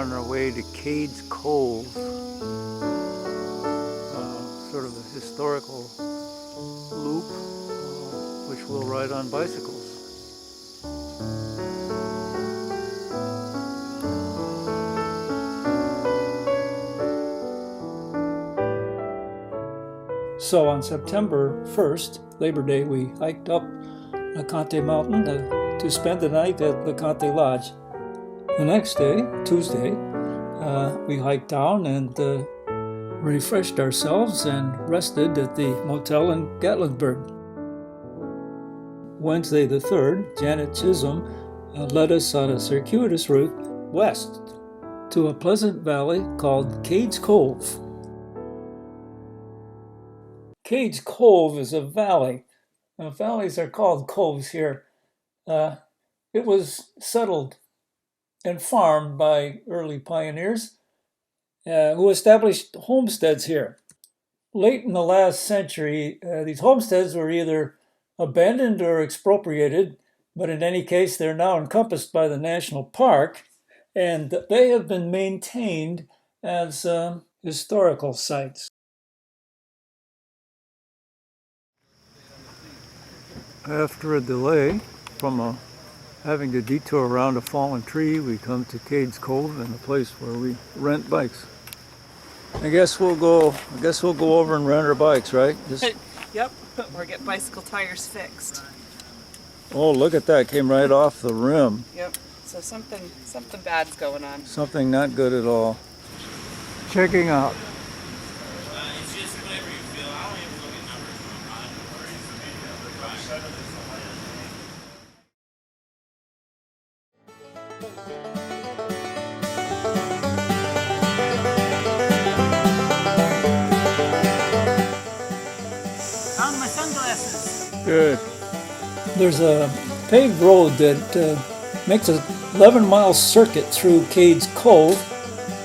on our way to Cades Cove, sort of a historical loop, which we'll ride on bicycles. So on September 1st, Labor Day, we hiked up LeConte Mountain to spend the night at LeConte Lodge. The next day, Tuesday, we hiked down and refreshed ourselves and rested at the motel in Gatlinburg. Wednesday the 3rd, Janet Chisholm led us on a circuitous route west to a pleasant valley called Cades Cove. Cades Cove is a valley. Now, valleys are called coves here. It was settled and farmed by early pioneers who established homesteads here. Late in the last century, these homesteads were either abandoned or expropriated, but in any case, they're now encompassed by the national park, and they have been maintained as historical sites. After a delay from having to detour around a fallen tree, we come to Cades Cove and a place where we rent bikes. I guess we'll go over and rent our bikes, right? Yep, or get bicycle tires fixed. Oh, look at that, came right off the rim. Yep, so something bad's going on. Something not good at all. Checking out. It's just whatever you feel. I don't even look at numbers Found my sunglasses. Good. There's a paved road that makes an 11-mile circuit through Cades Cove,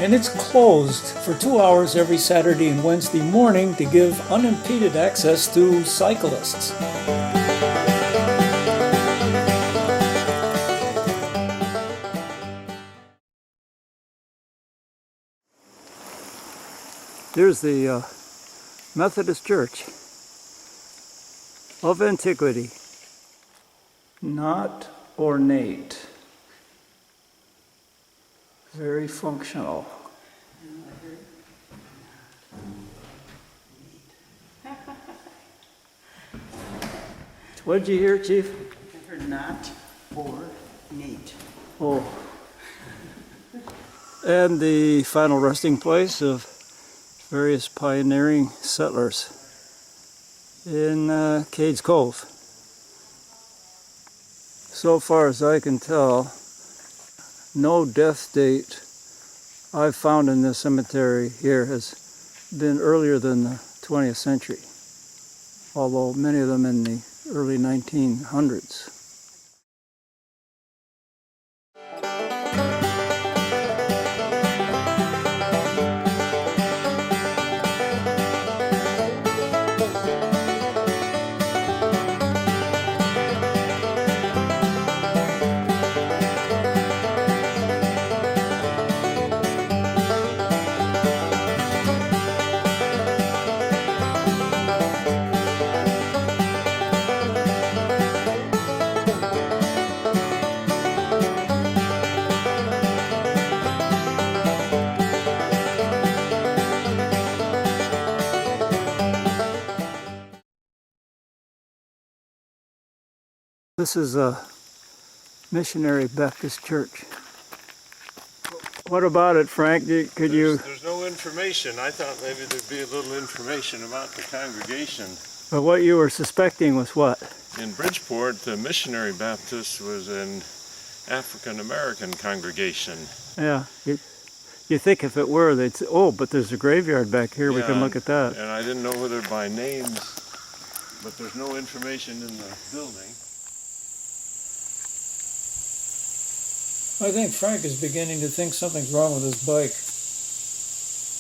and it's closed for 2 hours every Saturday and Wednesday morning to give unimpeded access to cyclists. Here's the Methodist Church of antiquity. Not ornate. Very functional. What did you hear, Chief? I heard not or neat. Oh. And the final resting place of various pioneering settlers in Cades Cove. So far as I can tell, no death date I've found in this cemetery here has been earlier than the 20th century, although many of them in the early 1900s. This is a missionary Baptist church. What about it, Frank? There's no information. I thought maybe there'd be a little information about the congregation. But what you were suspecting was what? In Bridgeport, the missionary Baptist was an African American congregation. Yeah. You think if it were, they'd say, oh, but there's a graveyard back here, we can look at that. And I didn't know whether by names, but there's no information in the building. I think Frank is beginning to think something's wrong with his bike.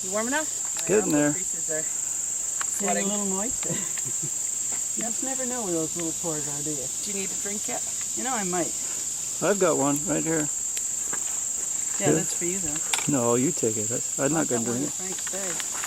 You warm enough? Getting there. Creases are Getting sweating. a little moist. You just never know where those little pores are, do you? Do you need a drink yet? You know, I might. I've got one right here. Yeah, that's for you though. No, you take it. I'm not going to drink it. Frank's bag.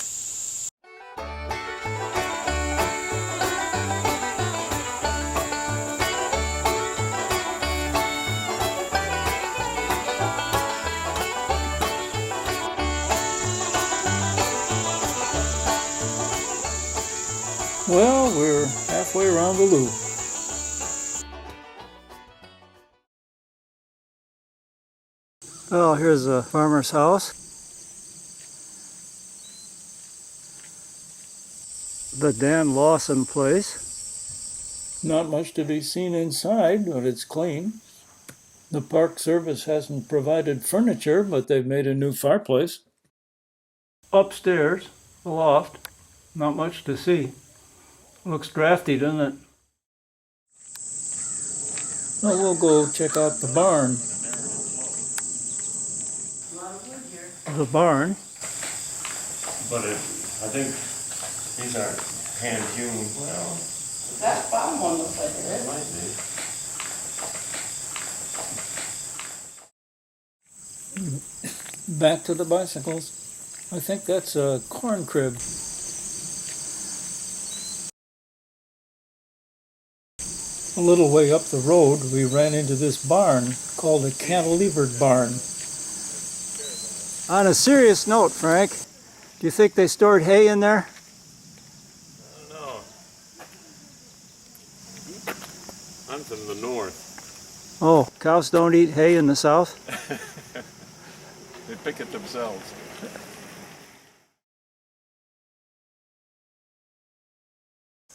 Well, we're halfway around the loop. Oh, here's a farmer's house. The Dan Lawson place. Not much to be seen inside, but it's clean. The Park Service hasn't provided furniture, but they've made a new fireplace. Upstairs, the loft, not much to see. Looks drafty, doesn't it? Well, we'll go check out the barn. The barn. But I think these aren't hand hewn. Well, That bottom one looks like it it is. might be. Back to the bicycles. I think that's a corn crib. A little way up the road, we ran into this barn called a cantilevered barn. On a serious note, Frank, do you think they stored hay in there? No. I'm from the north. Oh, cows don't eat hay in the south? They pick it themselves.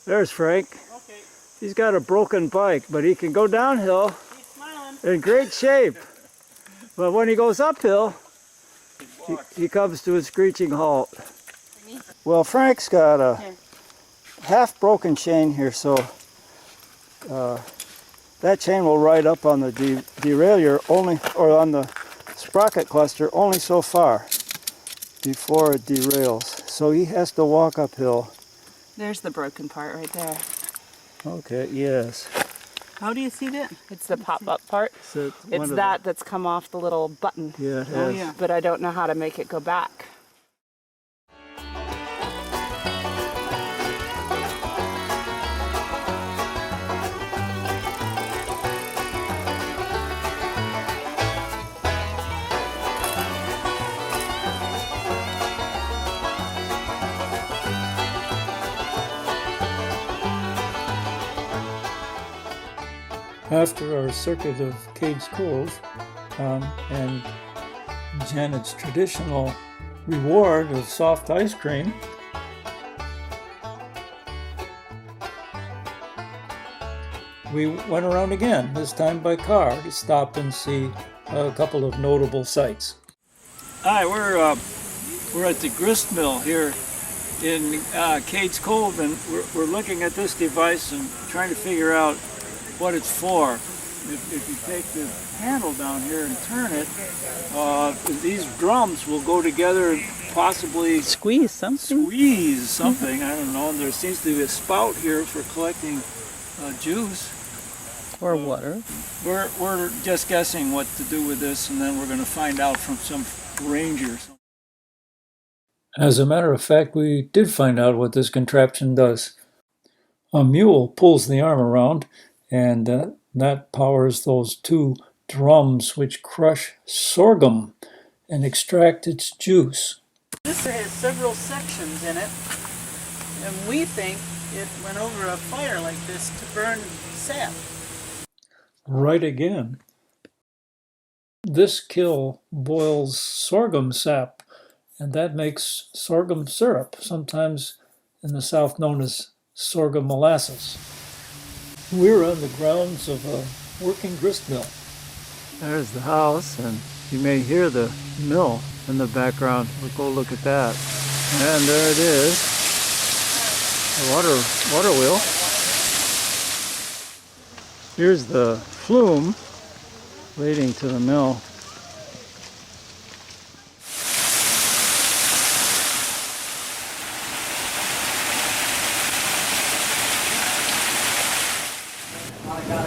There's Frank. Okay, He's got a broken bike, but he can go downhill he's smiling. in great shape. But when he goes uphill, he comes to a screeching halt. Well, Frank's got a half broken chain here, so that chain will ride up on the derailleur only, or on the sprocket cluster only so far before it derails. So he has to walk uphill. There's the broken part right there. Okay, yes. How do you see that? It's the pop-up part. So It's that's come off the little button, Yeah, it Oh has. yeah. but I don't know how to make it go back. After our circuit of Cades Cove and Janet's traditional reward of soft ice cream, we went around again, this time by car, to stop and see a couple of notable sights. Hi, we're at the grist mill here in Cades Cove, and we're looking at this device and trying to figure out what it's for. If you take the handle down here and turn it, these drums will go together and possibly Squeeze something. squeeze something. I don't know. And there seems to be a spout here for collecting juice. Or water. We're just guessing what to do with this, and then we're going to find out from some ranger. As a matter of fact, we did find out what this contraption does. A mule pulls the arm around, and that powers those two drums which crush sorghum and extract its juice. This has several sections in it, and we think it went over a fire like this to burn sap. Right again. This kiln boils sorghum sap, and that makes sorghum syrup, sometimes in the South known as sorghum molasses. We're on the grounds of a working grist mill. There's the house, and you may hear the mill in the background. We'll go look at that. And there it is, the water wheel. Here's the flume leading to the mill.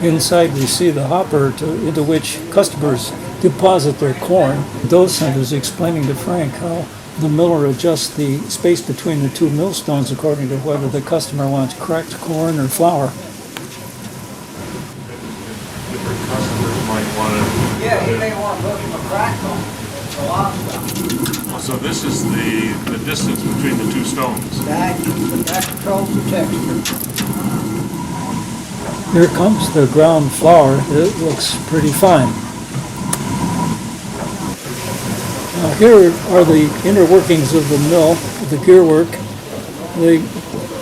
Inside we see the hopper into which customers deposit their corn. Docent is explaining to Frank how the miller adjusts the space between the two millstones according to whether the customer wants cracked corn or flour. Different customers might want to. Yeah, he may want to look for crack on a lot of stuff. So this is the distance between the two stones. That controls the texture. Here comes the ground flour. It looks pretty fine. Now here are the inner workings of the mill, the gear work. They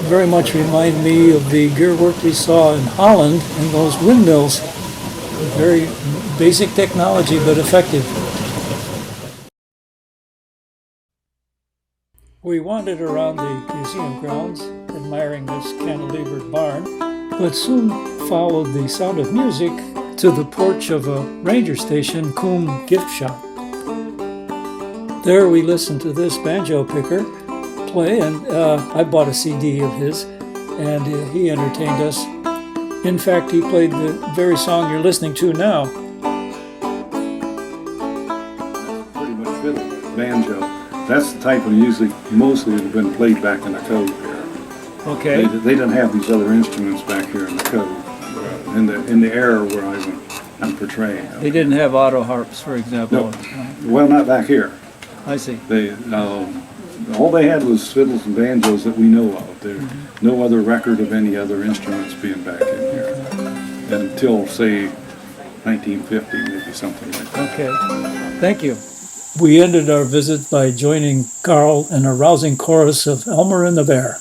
very much remind me of the gear work we saw in Holland and those windmills. Very basic technology, but effective. We wandered around the museum grounds, admiring this cantilevered barn, but soon followed the sound of music to the porch of a ranger station, Coombe gift shop. There we listened to this banjo picker play, and I bought a CD of his, and he entertained us. In fact, he played the very song you're listening to now. Pretty much fiddle, banjo. That's the type of music mostly that have been played back in the Cove here. Okay. They didn't have these other instruments back here in the Cove, in the era where I'm portraying. They didn't have auto harps, for example. No. Well, not back here. I see. All they had was fiddles and banjos that we know of. There's no other record of any other instruments being back in here until, say, 1950, maybe something like that. Okay. Thank you. We ended our visit by joining Carl in a rousing chorus of Elmer and the Bear.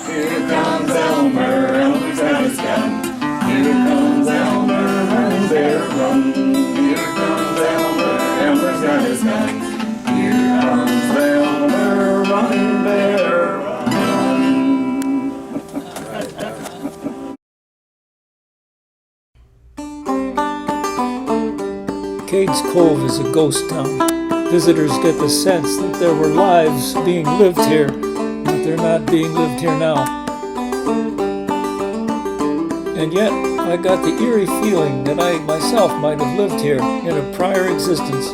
Here comes Elmer, Elmer's got his gun. Here comes Elmer, run, bear, run. Here comes Elmer, Elmer's got his gun. Here comes Elmer, run, bear, run. Cades Cove is a ghost town. Visitors get the sense that there were lives being lived here, but they're not being lived here now. And yet, I got the eerie feeling that I myself might have lived here in a prior existence.